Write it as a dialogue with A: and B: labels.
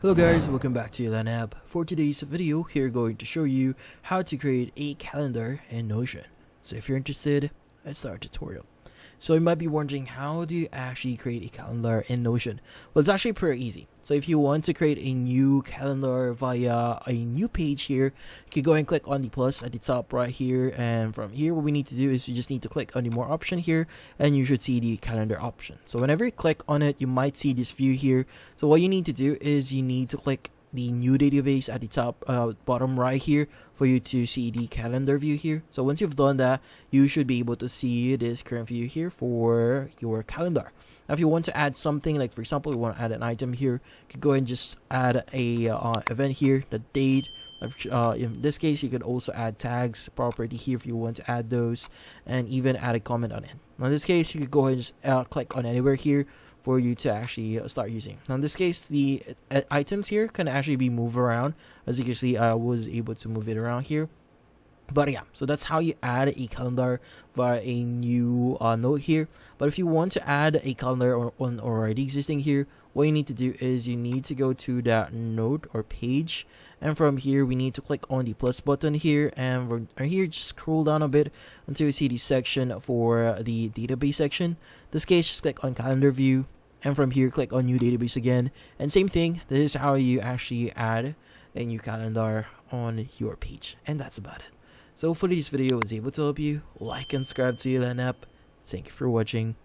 A: Hello guys, welcome back to Elan App. For today's video, we're going to show you how to create a calendar in Notion. So if you're interested, let's start our tutorial. So you might be wondering, how do you actually create a calendar in Notion? Well, it's actually pretty easy. So if you want to create a new calendar via a new page here, you can go and click on the plus at the top right here, and from here what we need to do is you just need to click on the more option here, and you should see the calendar option. So whenever you click on it, you might see this view here. So what you need to do is you need to click the new database at the top bottom right here for you to see the calendar view here. So once you've done that, you should be able to see this current view here for your calendar. Now if you want to add something, like for example you want to add an item here, you can go ahead and just add a event here, the date. In this case, you could also add tags property here if you want to add those, and even add a comment on it. Now in this case, you could go ahead and just click on anywhere here for you to actually start using. Now in this case, the items here can actually be moved around. As you can see, I was able to move it around here. But yeah, so that's how you add a calendar via a new note here. But if you want to add a calendar on already existing here, what you need to do is you need to go to that note or page, and from here we need to click on the plus button here, and from here just scroll down a bit until you see the section for the database section. In this case, just click on calendar view, and from here click on new database again, and same thing. This is how you actually add a new calendar on your page, and that's about it. So hopefully this video was able to help you. Like and subscribe to Elan App. Thank you for watching.